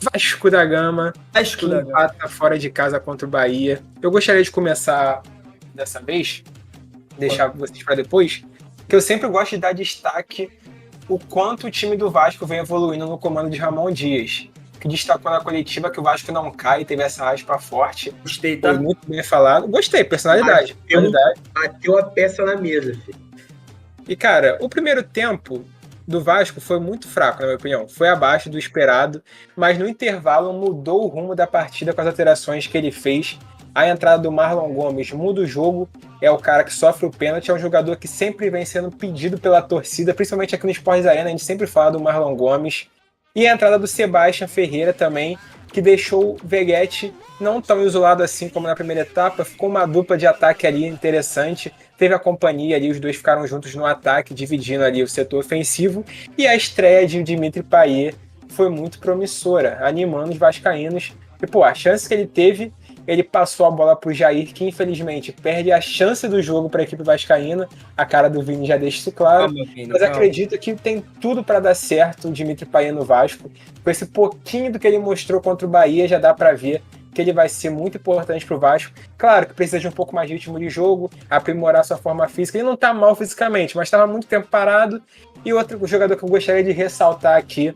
Vasco da Gama, Vasco que da Gama. empata fora de casa contra o Bahia. Eu gostaria de começar dessa vez, deixar vocês para depois, que eu sempre gosto de dar destaque o quanto o time do Vasco vem evoluindo no comando de Ramon Dias, que destacou na coletiva que o Vasco não cai, teve essa raspa forte. Gostei, Foi tá? muito bem falado. Gostei, personalidade. Bateu a peça na mesa, filho. E, cara, o primeiro tempo do Vasco foi muito fraco, na minha opinião. Foi abaixo do esperado, mas no intervalo mudou o rumo da partida com as alterações que ele fez. A entrada do Marlon Gomes muda o jogo, é o cara que sofre o pênalti, é um jogador que sempre vem sendo pedido pela torcida, principalmente aqui no Sports Arena, a gente sempre fala do Marlon Gomes. E a entrada do Sebastião Ferreira também, que deixou o Veguete não tão isolado assim como na primeira etapa, ficou uma dupla de ataque ali interessante, teve a companhia ali, os dois ficaram juntos no ataque, dividindo ali o setor ofensivo, e a estreia de Dimitri Payet foi muito promissora, animando os vascaínos, e pô, a chance que ele teve, ele passou a bola pro Jair, que infelizmente perde a chance do jogo para a equipe vascaína, a cara do Vini já deixa isso claro, mas acredito que tem tudo para dar certo o Dimitri Payet no Vasco, com esse pouquinho do que ele mostrou contra o Bahia, já dá para ver que ele vai ser muito importante para o Vasco. Claro que precisa de um pouco mais de ritmo de jogo, aprimorar sua forma física. Ele não está mal fisicamente, mas estava muito tempo parado. E outro jogador que eu gostaria de ressaltar aqui,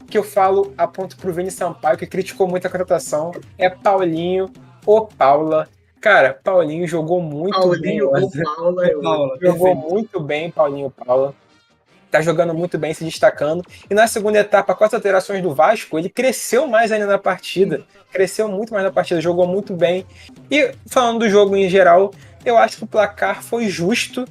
que eu falo a ponto para o Vini Sampaio, que criticou muito a contratação, é Paulinho ou Paula. Cara, Paulinho jogou muito bem. Jogou muito bem, Paulinho Paula. Tá jogando muito bem, se destacando. E na segunda etapa, com as alterações do Vasco, ele cresceu mais ainda na partida. Cresceu muito mais na partida, jogou muito bem. E falando do jogo em geral, eu acho que o placar foi justo.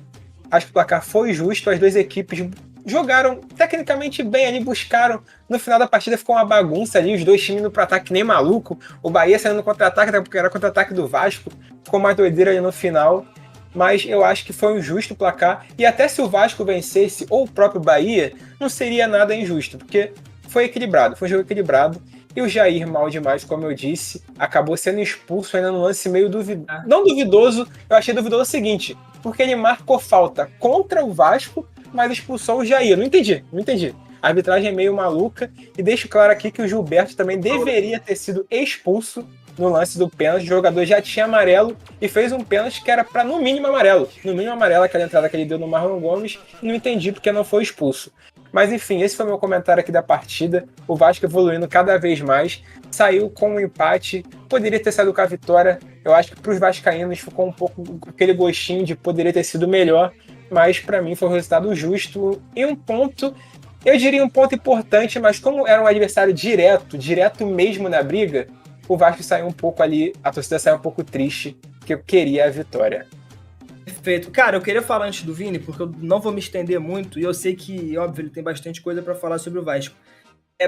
Acho que o placar foi justo. As duas equipes jogaram tecnicamente bem ali, buscaram. No final da partida ficou uma bagunça ali, os dois times indo pro ataque nem maluco. O Bahia saindo no contra-ataque, porque era contra-ataque do Vasco. Ficou mais doideira ali no final. Mas eu acho que foi um justo placar, e até se o Vasco vencesse, ou o próprio Bahia, não seria nada injusto, porque foi equilibrado, foi um jogo equilibrado, e o Jair, mal demais, como eu disse, acabou sendo expulso ainda no lance meio duvidoso. Não duvidoso, eu achei duvidoso o seguinte, porque ele marcou falta contra o Vasco, mas expulsou o Jair, não entendi. A arbitragem é meio maluca, e deixo claro aqui que o Gilberto também deveria ter sido expulso no lance do pênalti. O jogador já tinha amarelo e fez um pênalti que era para no mínimo amarelo. No mínimo amarelo, aquela entrada que ele deu no Marlon Gomes, e não entendi porque não foi expulso. Mas enfim, esse foi meu comentário aqui da partida. O Vasco evoluindo cada vez mais, saiu com um empate, poderia ter saído com a vitória. Eu acho que para os vascaínos ficou um pouco aquele gostinho de poderia ter sido melhor, mas para mim foi um resultado justo e um ponto, eu diria um ponto importante, mas como era um adversário direto mesmo na briga, o Vasco saiu um pouco ali, a torcida saiu um pouco triste, porque eu queria a vitória. Perfeito. Cara, eu queria falar antes do Vini, porque eu não vou me estender muito, e eu sei que, óbvio, ele tem bastante coisa para falar sobre o Vasco.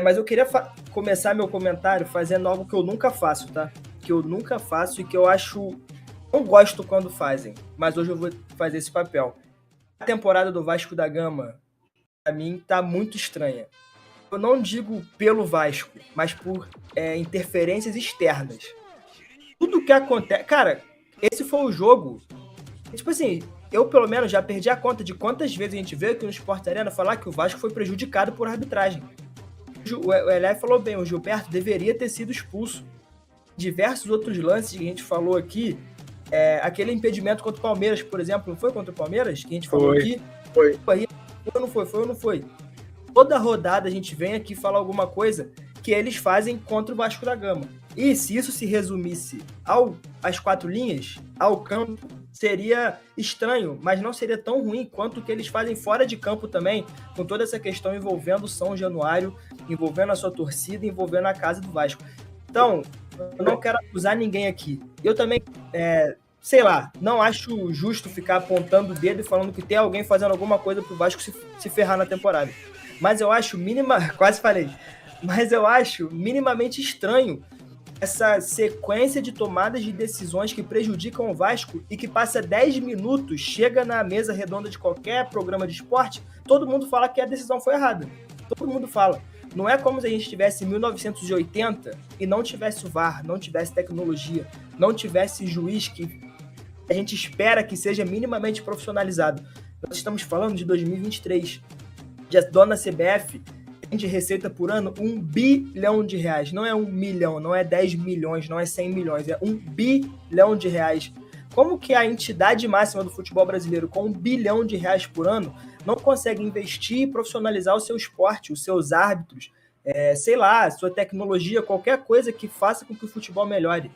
Mas eu queria começar meu comentário fazendo algo que eu nunca faço, tá? Que eu nunca faço e que eu acho... Não gosto quando fazem, mas hoje eu vou fazer esse papel. A temporada do Vasco da Gama, pra mim, tá muito estranha. Eu não digo pelo Vasco, mas por interferências externas. Tudo que acontece... Cara, esse foi o jogo... Tipo assim, eu pelo menos já perdi a conta de quantas vezes a gente veio aqui no Sport Arena falar que o Vasco foi prejudicado por arbitragem. O Elé falou bem, o Gilberto deveria ter sido expulso. Diversos outros lances que a gente falou aqui, aquele impedimento contra o Palmeiras, por exemplo, não foi contra o Palmeiras que a gente falou aqui? Foi ou não foi? Toda rodada a gente vem aqui falar alguma coisa que eles fazem contra o Vasco da Gama. E se isso se resumisse às quatro linhas, ao campo, seria estranho, mas não seria tão ruim quanto o que eles fazem fora de campo também, com toda essa questão envolvendo o São Januário, envolvendo a sua torcida, envolvendo a casa do Vasco. Então, eu não quero acusar ninguém aqui. Eu também, sei lá, não acho justo ficar apontando o dedo e falando que tem alguém fazendo alguma coisa pro Vasco se ferrar na temporada. Mas eu acho mas eu acho minimamente estranho essa sequência de tomadas de decisões que prejudicam o Vasco e que passa 10 minutos, chega na mesa redonda de qualquer programa de esporte, todo mundo fala que a decisão foi errada. Todo mundo fala. Não é como se a gente estivesse em 1980 e não tivesse o VAR, não tivesse tecnologia, não tivesse juiz que a gente espera que seja minimamente profissionalizado. Nós estamos falando de 2023. A dona CBF de receita por ano? 1 bilhão de reais. Não é 1 milhão, não é 10 milhões, não é 100 milhões, é 1 bilhão de reais. Como que a entidade máxima do futebol brasileiro, com 1 bilhão de reais por ano, não consegue investir e profissionalizar o seu esporte, os seus árbitros, sei lá, sua tecnologia, qualquer coisa que faça com que o futebol melhore?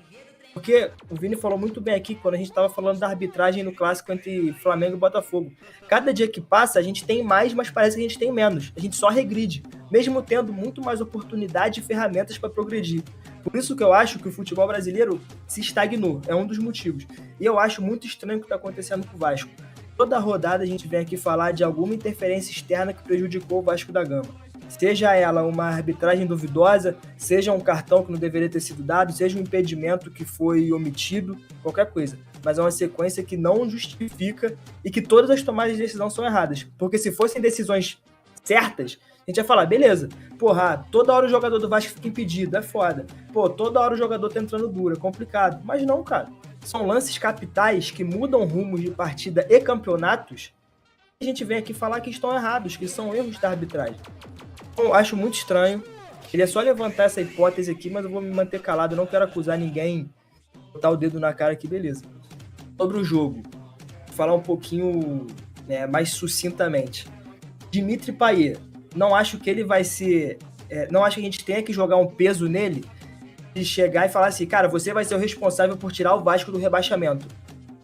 Porque o Vini falou muito bem aqui, quando a gente estava falando da arbitragem no clássico entre Flamengo e Botafogo. Cada dia que passa, a gente tem mais, mas parece que a gente tem menos. A gente só regride, mesmo tendo muito mais oportunidade e ferramentas para progredir. Por isso que eu acho que o futebol brasileiro se estagnou, é um dos motivos. E eu acho muito estranho o que está acontecendo com o Vasco. Toda rodada a gente vem aqui falar de alguma interferência externa que prejudicou o Vasco da Gama. Seja ela uma arbitragem duvidosa, seja um cartão que não deveria ter sido dado, seja um impedimento que foi omitido, qualquer coisa. Mas é uma sequência que não justifica e que todas as tomadas de decisão são erradas. Porque se fossem decisões certas, a gente ia falar, beleza, porra, toda hora o jogador do Vasco fica impedido, é foda. Pô, toda hora o jogador tá entrando duro, é complicado. Mas não, cara. São lances capitais que mudam rumos de partida e campeonatos. A gente vem aqui falar que estão errados, que são erros da arbitragem. Então, acho muito estranho. Queria só levantar essa hipótese aqui, mas eu vou me manter calado. Eu não quero acusar ninguém, botar o dedo na cara aqui, beleza. Sobre o jogo, vou falar um pouquinho mais sucintamente. Dimitri Payet, não acho que ele vai ser... não acho que a gente tenha que jogar um peso nele de chegar e falar assim, cara, você vai ser o responsável por tirar o Vasco do rebaixamento.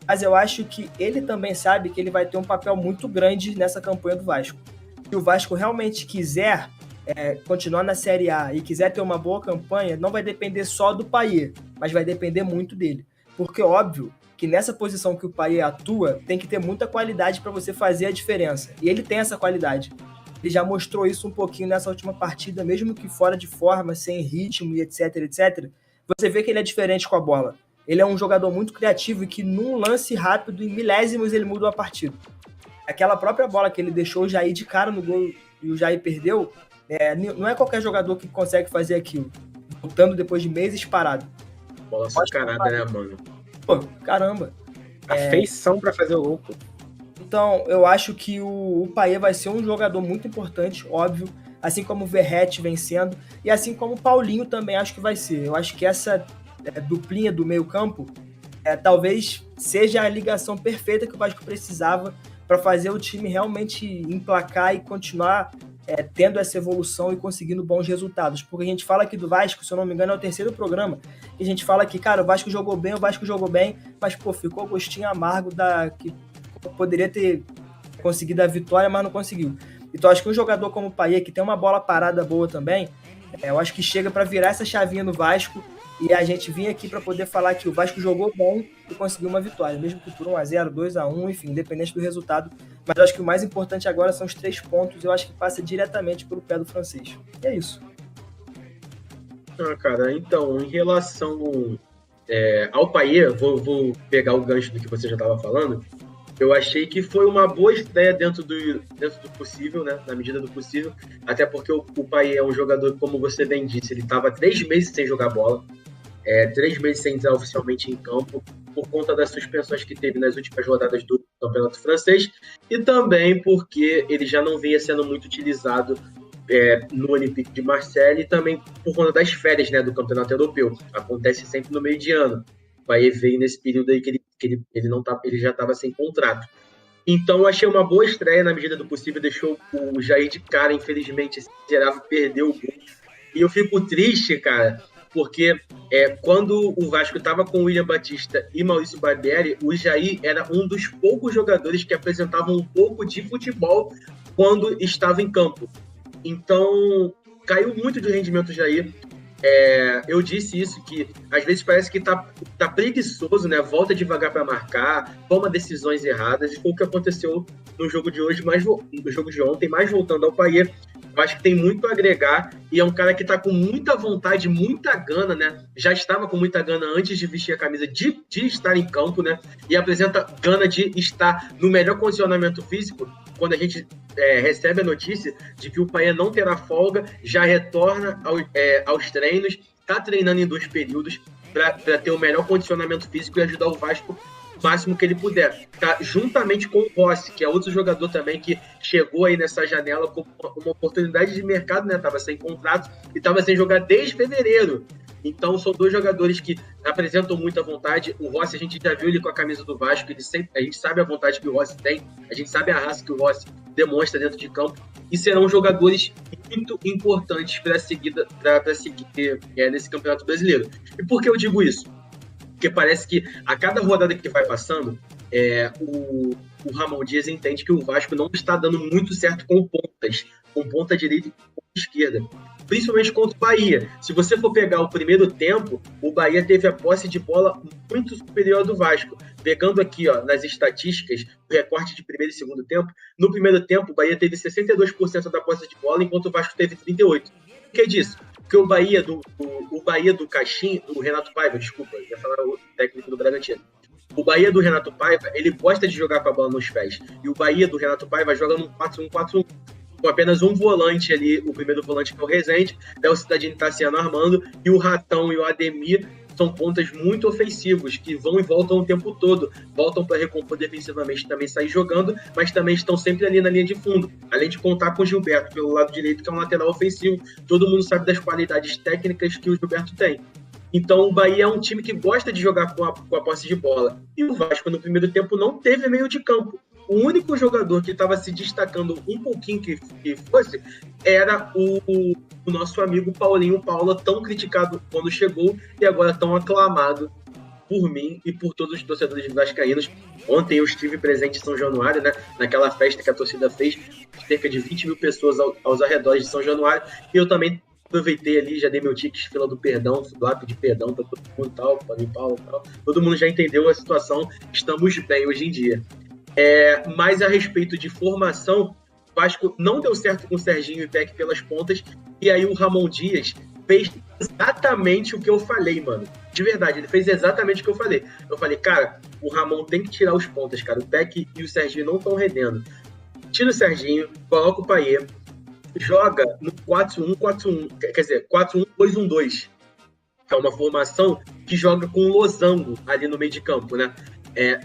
Mas eu acho que ele também sabe que ele vai ter um papel muito grande nessa campanha do Vasco. Se o Vasco realmente quiser continuar na Série A e quiser ter uma boa campanha, não vai depender só do Payet, mas vai depender muito dele. Porque, óbvio, que nessa posição que o Payet atua, tem que ter muita qualidade para você fazer a diferença. E ele tem essa qualidade. Ele já mostrou isso um pouquinho nessa última partida, mesmo que fora de forma, sem ritmo e etc, etc. Você vê que ele é diferente com a bola. Ele é um jogador muito criativo e que num lance rápido, em milésimos, ele muda a partida. Aquela própria bola que ele deixou o Jair de cara no gol e o Jair perdeu, não é qualquer jogador que consegue fazer aquilo, voltando depois de meses parado. Bola açucarada, né, mano? Pô, caramba. A feição pra fazer o gol, pô. Então, eu acho que o Payet vai ser um jogador muito importante, óbvio, assim como o Verratti vem sendo, e assim como o Paulinho também acho que vai ser. Eu acho que essa duplinha do meio campo talvez seja a ligação perfeita que o Vasco precisava para fazer o time realmente emplacar e continuar tendo essa evolução e conseguindo bons resultados. Porque a gente fala aqui do Vasco, se eu não me engano, é o terceiro programa, e a gente fala que, cara, o Vasco jogou bem, mas, pô, ficou o gostinho amargo que poderia ter conseguido a vitória, mas não conseguiu. Então, acho que um jogador como o Payet, que tem uma bola parada boa também, eu acho que chega para virar essa chavinha no Vasco e a gente vinha aqui para poder falar que o Vasco jogou bom e conseguiu uma vitória, mesmo que por 1-0, 2-1, enfim, independente do resultado. Mas eu acho que o mais importante agora são os 3 pontos, eu acho que passa diretamente pelo pé do francês. E é isso. Cara, então, em relação ao Payet, vou pegar o gancho do que você já estava falando. Eu achei que foi uma boa estreia dentro do possível, né? Na medida do possível. Até porque o Payet é um jogador, como você bem disse, ele estava 3 meses sem jogar bola. 3 meses sem entrar oficialmente em campo, por conta das suspensões que teve nas últimas rodadas do Campeonato Francês. E também porque ele já não vinha sendo muito utilizado no Olympique de Marseille. E também por conta das férias, né, do Campeonato Europeu. Acontece sempre no meio de ano. O Payet veio nesse período aí que ele já estava sem contrato. Então, eu achei uma boa estreia na medida do possível, deixou o Jair de cara, infelizmente, esse miserável perdeu o gol. E eu fico triste, cara, porque quando o Vasco estava com o William Batista e Maurício Barbieri, o Jair era um dos poucos jogadores que apresentavam um pouco de futebol quando estava em campo. Então, caiu muito de rendimento do Jair. Eu disse isso, que às vezes parece que tá preguiçoso, né? Volta devagar para marcar, toma decisões erradas, e foi o que aconteceu no jogo de hoje, no jogo de ontem, mais voltando ao Payet. Eu acho que tem muito a agregar e é um cara que tá com muita vontade, muita gana, né? Já estava com muita gana antes de vestir a camisa, de estar em campo, né? E apresenta gana de estar no melhor condicionamento físico. Quando a gente recebe a notícia de que o Payet não terá folga, já retorna aos treinos, está treinando em 2 períodos para ter o melhor condicionamento físico e ajudar o Vasco o máximo que ele puder, tá? Juntamente com o Rossi, que é outro jogador também que chegou aí nessa janela com uma oportunidade de mercado, né? Tava sem contrato e tava sem jogar desde fevereiro. Então, são dois jogadores que apresentam muita vontade. O Rossi, a gente já viu ele com a camisa do Vasco, a gente sabe a vontade que o Rossi tem, a gente sabe a raça que o Rossi demonstra dentro de campo, e serão jogadores muito importantes para seguir nesse Campeonato Brasileiro. E por que eu digo isso? Porque parece que a cada rodada que vai passando, o Ramon Dias entende que o Vasco não está dando muito certo com pontas, com ponta direita e com ponta esquerda. Principalmente contra o Bahia. Se você for pegar o primeiro tempo, o Bahia teve a posse de bola muito superior ao do Vasco. Pegando aqui, ó, nas estatísticas, o recorte de primeiro e segundo tempo, no primeiro tempo o Bahia teve 62% da posse de bola, enquanto o Vasco teve 38%. O que é disso? Porque o Bahia do Caixinha, do Renato Paiva, desculpa, ia falar o técnico do Bragantino. O Bahia do Renato Paiva, ele gosta de jogar com a bola nos pés. E o Bahia do Renato Paiva joga num 4-1-4-1. Com apenas um volante ali, o primeiro volante que é o Rezende, o Cidadinho Tassiano armando, e o Ratão e o Ademir são pontas muito ofensivos, que vão e voltam o tempo todo, voltam para recompor defensivamente, também sair jogando, mas também estão sempre ali na linha de fundo, além de contar com o Gilberto pelo lado direito, que é um lateral ofensivo. Todo mundo sabe das qualidades técnicas que o Gilberto tem. Então o Bahia é um time que gosta de jogar com a posse de bola. E o Vasco no primeiro tempo não teve meio de campo. O único jogador que estava se destacando um pouquinho que fosse era o nosso amigo Paulinho Paula, tão criticado quando chegou e agora tão aclamado por mim e por todos os torcedores vascaínos. Ontem eu estive presente em São Januário, né, naquela festa que a torcida fez, cerca de 20 mil pessoas aos arredores de São Januário, e eu também aproveitei ali, já dei meu ticket, fila do perdão, fui lá pedir perdão para todo mundo, Paulinho Paula e tal. Todo mundo já entendeu a situação, estamos bem hoje em dia. Mas a respeito de formação, o Vasco não deu certo com o Serginho e Peck pelas pontas, e aí o Ramon Dias fez exatamente o que eu falei, mano. De verdade, ele fez exatamente o que eu falei. Eu falei, cara, o Ramon tem que tirar os pontas, cara. O Peck e o Serginho não estão rendendo. Tira o Serginho, coloca o Payet, joga no 4-1-4-1, quer dizer, 4-1-2-1-2. É uma formação que joga com losango ali no meio de campo, né?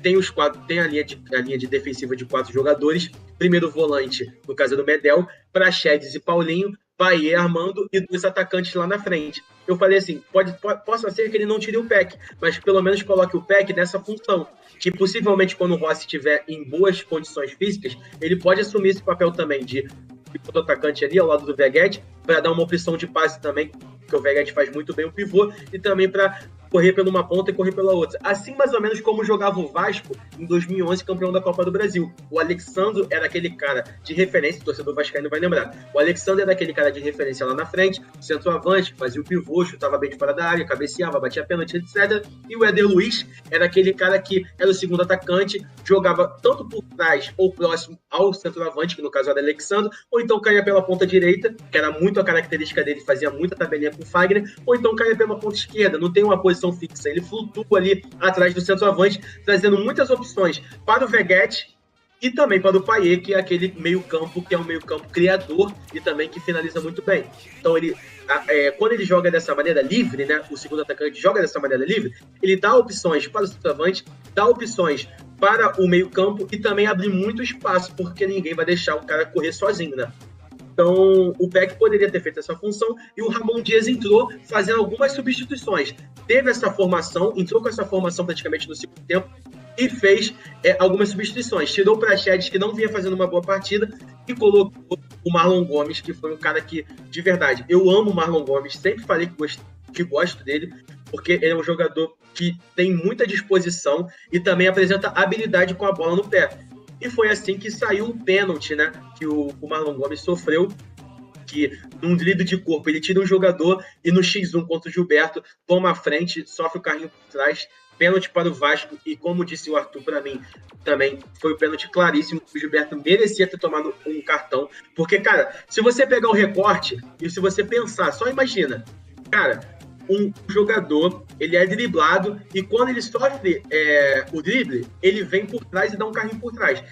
Tem a linha de defensiva de 4 jogadores, primeiro volante, no caso do Medel, Praxedes e Paulinho, Payet armando e 2 atacantes lá na frente. Eu falei assim, possa ser que ele não tire o Peck, mas pelo menos coloque o Peck nessa função, que possivelmente quando o Rossi estiver em boas condições físicas, ele pode assumir esse papel também de atacante ali ao lado do Veguete, para dar uma opção de passe também, que o Veguete faz muito bem o pivô, e também para correr por uma ponta e correr pela outra. Assim, mais ou menos como jogava o Vasco em 2011, campeão da Copa do Brasil. O Alexandro era aquele cara de referência, o torcedor vascaíno vai lembrar. O Alexandro era aquele cara de referência lá na frente, centroavante, fazia o pivô, chutava bem de fora da área, cabeceava, batia pênalti, etc. E o Éder Luiz era aquele cara que era o segundo atacante, jogava tanto por trás ou próximo ao centroavante, que no caso era o Alexandro, ou então caía pela ponta direita, que era muito a característica dele, fazia muita tabelinha com o Fagner, ou então caía pela ponta esquerda, não tem uma posição fixa, ele flutua ali atrás do centroavante, trazendo muitas opções para o Veguete e também para o Payet, que é aquele meio-campo que é um meio-campo criador e também que finaliza muito bem. Então quando ele joga dessa maneira livre, né, o segundo atacante joga dessa maneira livre, ele dá opções para o centroavante, dá opções para o meio-campo e também abre muito espaço, porque ninguém vai deixar o cara correr sozinho, né? Então, o Peck poderia ter feito essa função e o Ramon Dias entrou fazendo algumas substituições. Teve essa formação, entrou com essa formação praticamente no segundo tempo e fez algumas substituições. Tirou o Praxedes, que não vinha fazendo uma boa partida, e colocou o Marlon Gomes, que foi um cara que, de verdade, eu amo o Marlon Gomes, sempre falei que gosto dele, porque ele é um jogador que tem muita disposição e também apresenta habilidade com a bola no pé. E foi assim que saiu o pênalti, né, que o Marlon Gomes sofreu, que num drible de corpo ele tira um jogador e no X1 contra o Gilberto toma a frente, sofre o carrinho por trás, pênalti para o Vasco, e como disse o Arthur para mim, também foi um pênalti claríssimo, o Gilberto merecia ter tomado um cartão, porque, cara, se você pegar o recorte e se você pensar, só imagina, cara, um jogador, ele é driblado e quando ele sofre o drible, ele vem por trás e dá um carrinho por trás.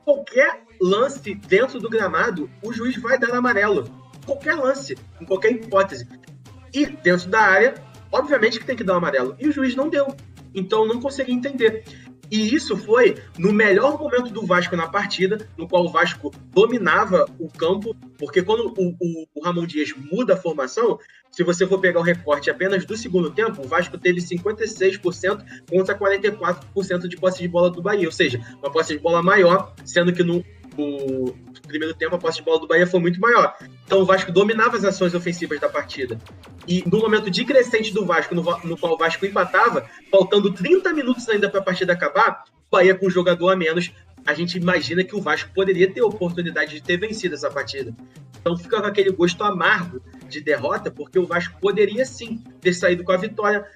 Qualquer lance dentro do gramado, o juiz vai dar amarelo. Qualquer lance, em qualquer hipótese. E dentro da área, obviamente que tem que dar um amarelo. E o juiz não deu. Então, não consegui entender. E isso foi no melhor momento do Vasco na partida, no qual o Vasco dominava o campo, porque quando o Ramon Dias muda a formação, se você for pegar o recorte apenas do segundo tempo, o Vasco teve 56% contra 44% de posse de bola do Bahia, ou seja, uma posse de bola maior, sendo que no primeiro tempo a posse de bola do Bahia foi muito maior. Então o Vasco dominava as ações ofensivas da partida. E no momento de crescente do Vasco, no qual o Vasco empatava, faltando 30 minutos ainda para a partida acabar, o Bahia com um jogador a menos, a gente imagina que o Vasco poderia ter a oportunidade de ter vencido essa partida. Então fica com aquele gosto amargo de derrota, porque o Vasco poderia sim ter saído com a vitória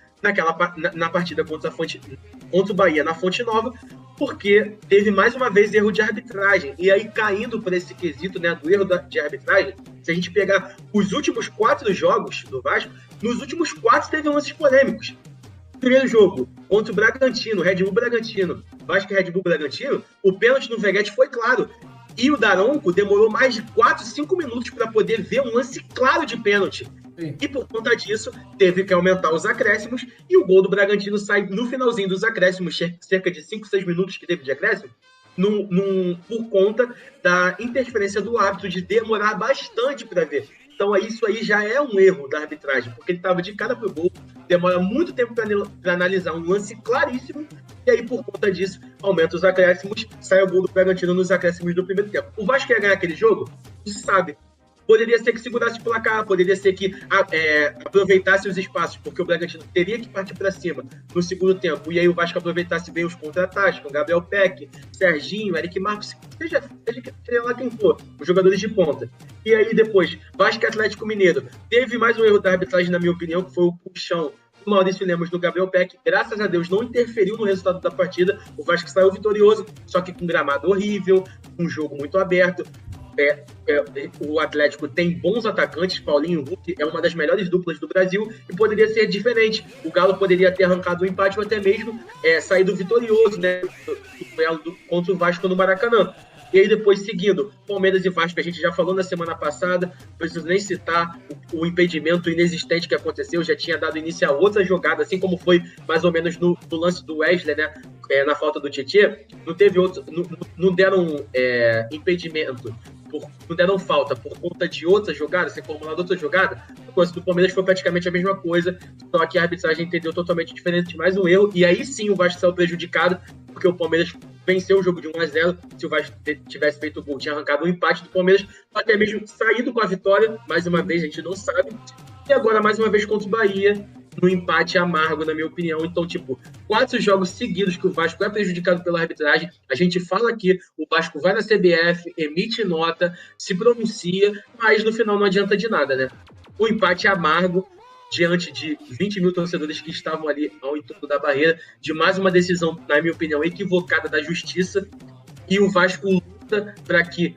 na partida contra o Bahia na Fonte Nova, porque teve mais uma vez erro de arbitragem. E aí, caindo por esse quesito, né, do erro de arbitragem, se a gente pegar os últimos 4 jogos do Vasco, nos últimos 4 teve lances polêmicos. Primeiro jogo, contra o Bragantino, Red Bull Bragantino, Vasco e Red Bull Bragantino, o pênalti no Veguete foi claro. E o Daronco demorou mais de 4, 5 minutos para poder ver um lance claro de pênalti. Sim. E por conta disso, teve que aumentar os acréscimos, e o gol do Bragantino sai no finalzinho dos acréscimos, cerca de 5, 6 minutos que teve de acréscimo, por conta da interferência do árbitro de demorar bastante para ver. Então isso aí já é um erro da arbitragem, porque ele estava de cara pro gol, demora muito tempo para analisar um lance claríssimo, e aí por conta disso aumenta os acréscimos, sai o gol do Bragantino nos acréscimos do primeiro tempo. O Vasco ia ganhar aquele jogo? Você sabe. Poderia ser que segurasse o placar, poderia ser que aproveitasse os espaços, porque o Bragantino teria que partir para cima no segundo tempo, e aí o Vasco aproveitasse bem os contra-ataques, com Gabriel Peck, Serginho, Eric Marcos, seja lá quem for, os jogadores de ponta. E aí depois, Vasco e Atlético Mineiro. Teve mais um erro da arbitragem, na minha opinião, que foi o puxão do Maurício Lemos no Gabriel Peck. Graças a Deus não interferiu no resultado da partida, o Vasco saiu vitorioso, só que com gramado horrível, um jogo muito aberto. O Atlético tem bons atacantes, Paulinho e Hulk é uma das melhores duplas do Brasil, e poderia ser diferente. O Galo poderia ter arrancado o empate ou até mesmo saído vitorioso, né, do duelo contra o Vasco no Maracanã. E aí depois, seguindo, Palmeiras e Vasco, a gente já falou na semana passada, não preciso nem citar o impedimento inexistente que aconteceu, já tinha dado início a outra jogada, assim como foi mais ou menos no lance do Wesley, né, na falta do Tietê, não teve outro, não deram impedimento, não deram falta por conta de outra jogada, ser formulada outra jogada. O lance do Palmeiras foi praticamente a mesma coisa, só que a arbitragem entendeu totalmente diferente, mais um erro, e aí sim o Vasco saiu prejudicado, porque o Palmeiras venceu o jogo de 1-0, se o Vasco tivesse feito o gol, tinha arrancado o empate do Palmeiras, até mesmo saído com a vitória, mais uma vez a gente não sabe, e agora mais uma vez contra o Bahia, no empate amargo, na minha opinião. Então, 4 jogos seguidos que o Vasco é prejudicado pela arbitragem, a gente fala aqui, o Vasco vai na CBF, emite nota, se pronuncia, mas no final não adianta de nada, né? O empate amargo, diante de 20 mil torcedores que estavam ali ao entorno da barreira, de mais uma decisão, na minha opinião, equivocada da justiça, e o Vasco luta para que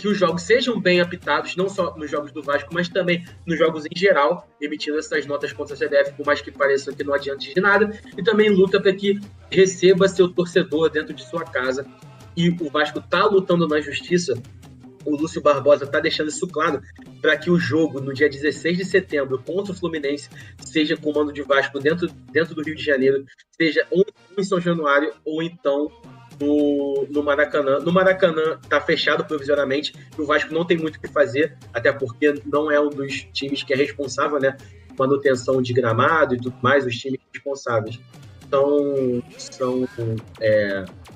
os jogos sejam bem apitados, não só nos jogos do Vasco, mas também nos jogos em geral, emitindo essas notas contra a CBF, por mais que pareça que não adiante de nada, e também luta para que receba seu torcedor dentro de sua casa, e o Vasco está lutando na justiça. O Lúcio Barbosa está deixando isso claro, para que o jogo, no dia 16 de setembro, contra o Fluminense, seja com o mando de Vasco dentro do Rio de Janeiro, seja ou em São Januário, ou então no Maracanã. No Maracanã está fechado provisoriamente, e o Vasco não tem muito o que fazer, até porque não é um dos times que é responsável, né, manutenção de gramado e tudo mais, os times responsáveis. Então, são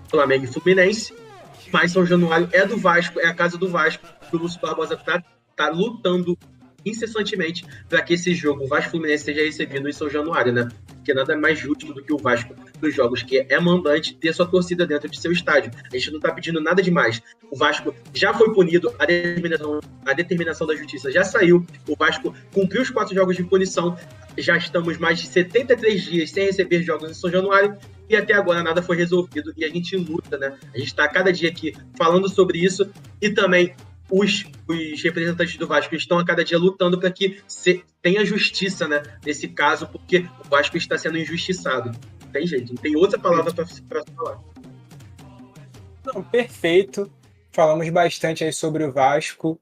Flamengo e Fluminense, mas São Januário é do Vasco, é a casa do Vasco. O Lúcio Barbosa tá lutando incessantemente para que esse jogo, o Vasco Fluminense, seja recebido em São Januário, né? Porque nada é mais justo do que o Vasco, nos jogos que é mandante, ter sua torcida dentro de seu estádio. A gente não tá pedindo nada demais. O Vasco já foi punido, a determinação da justiça já saiu, o Vasco cumpriu os 4 jogos de punição, já estamos mais de 73 dias sem receber jogos em São Januário, e até agora nada foi resolvido, e a gente luta, né? A gente está cada dia aqui falando sobre isso, e também os representantes do Vasco estão a cada dia lutando para que tenha justiça, né, nesse caso, porque o Vasco está sendo injustiçado. Não tem jeito, não tem outra palavra para falar. Não, perfeito. Falamos bastante aí sobre o Vasco.